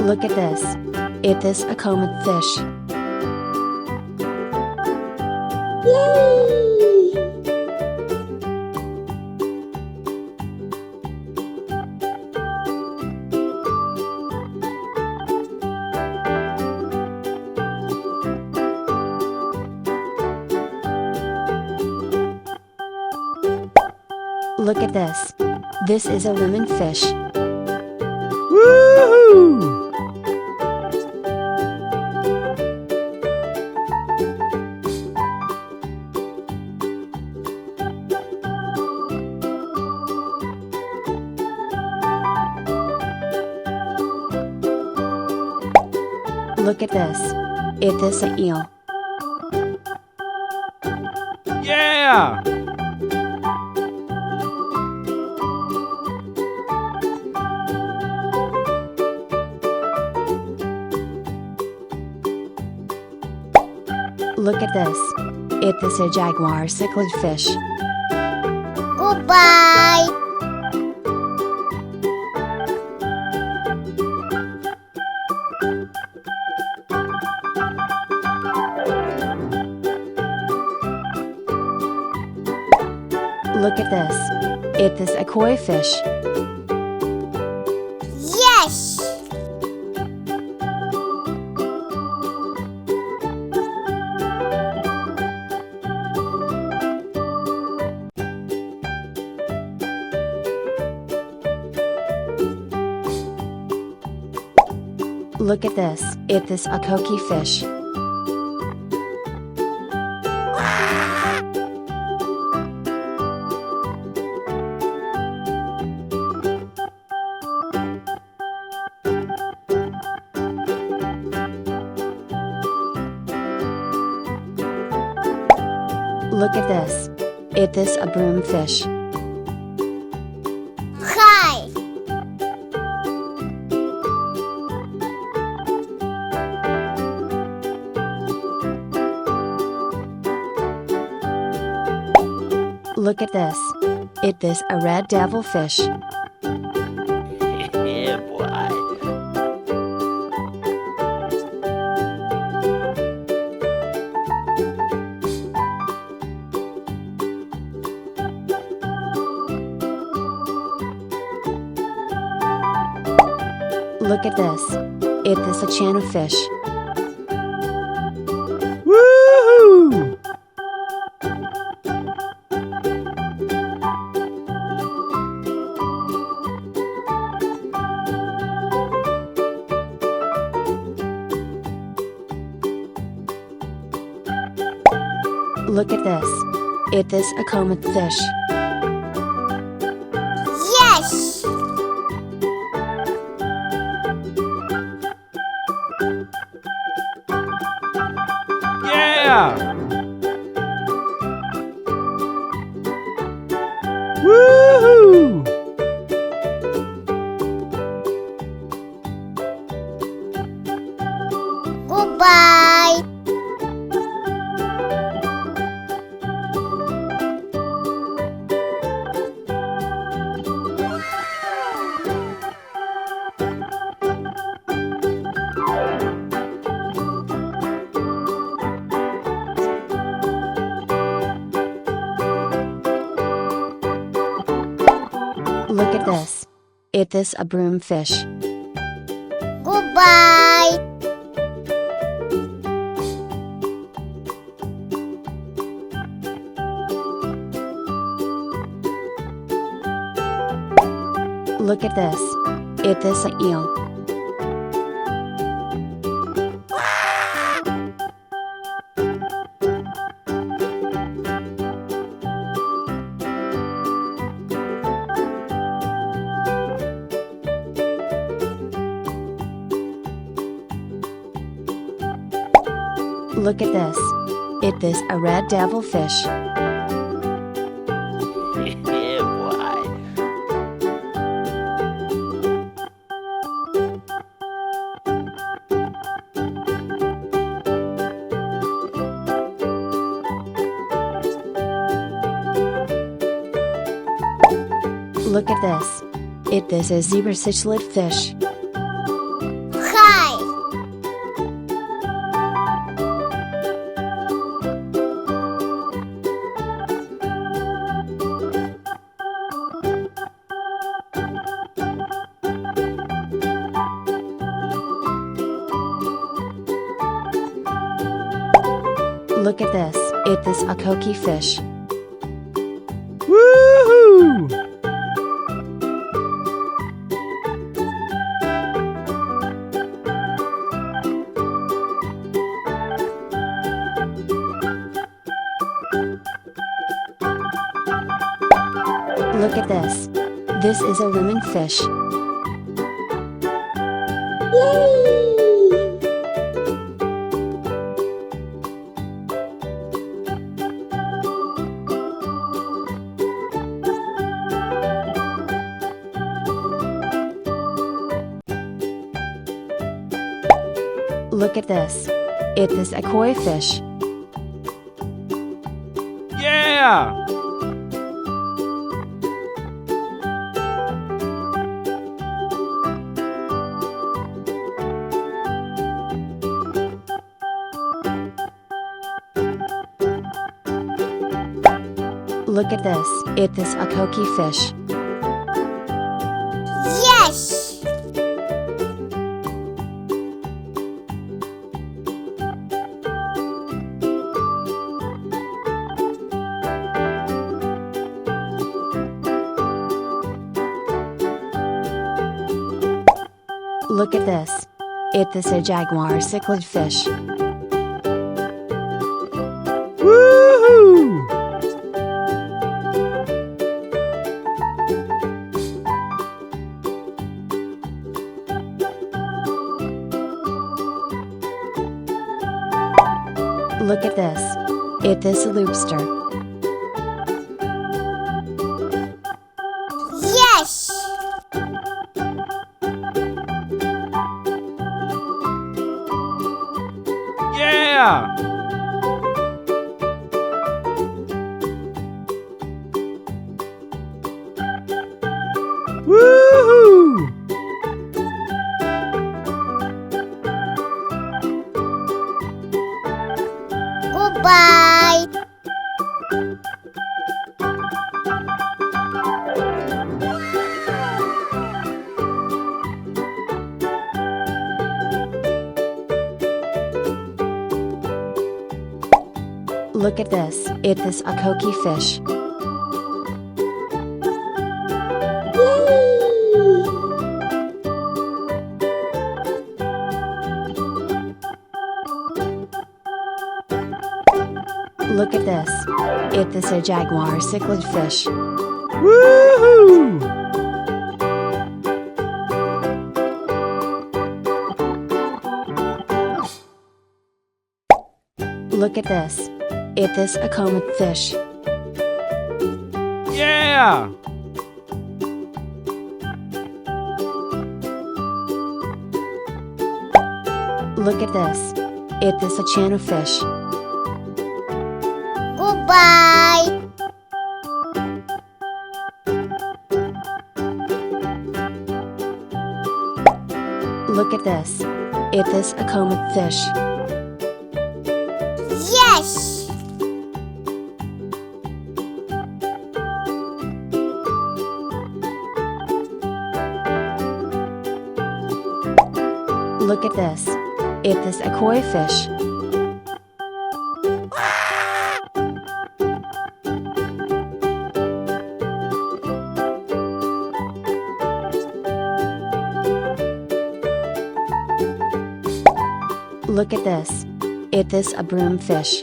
Look at this. It is a comet fish. Yay! Look at this. This is a lemon fish. Woohoo! Look at this. It is an eel. Yeah! Look at this. It is a jaguar cichlid fish. Goodbye. Look at this. It is a koi fish. Yes. Look at this. It is a koki fish. Look at this. It is a broom fish. Hi. Look at this. It is a red devil fish. Yeah, boy. Look at this. It is a channel fish. Woohoo! Look at this. It is a comet fish. Yes. Yeah! Woohoo! Goodbye. Look at this. It is a broom fish. Goodbye. Look at this. It is an eel. Look at this. It is a red devil fish. Yeah, boy. Look at this. It is a zebra cichlid fish. Look at this. It is a coqui fish. Woohoo! Look at this. This is a lemon fish. Look at this. It is a koi fish. Yeah! Look at this. It is a coqui fish. Yes. Look at this. It is a jaguar cichlid fish. Woohoo! Look at this. It is a lobster. Yes. Yeah! Woohoo! Goodbye. Look at this. It is a coqui fish. Look at this. It is a jaguar cichlid fish. Woohoo! Look at this. It is a comet fish. Yeah! Look at this. It is a channel fish. Goodbye. Look at this. It is a comet fish. Yes. Look at this. It is a koi fish. Look at this. It is a broom fish.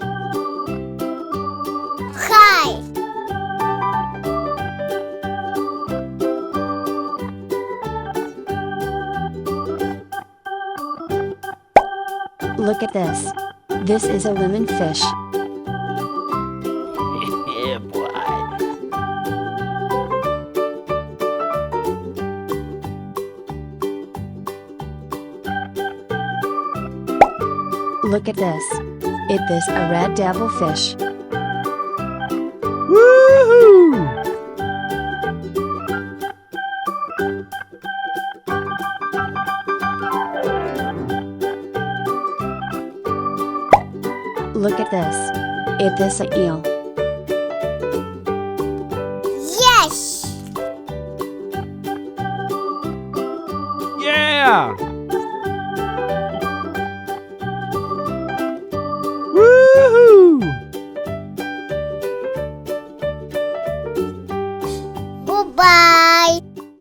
Hi. Look at this. This is a lemon fish. Yeah, boy. Look at this. It is a red devil fish. Woohoo! Look at this. It is a eel. Yes. Yeah!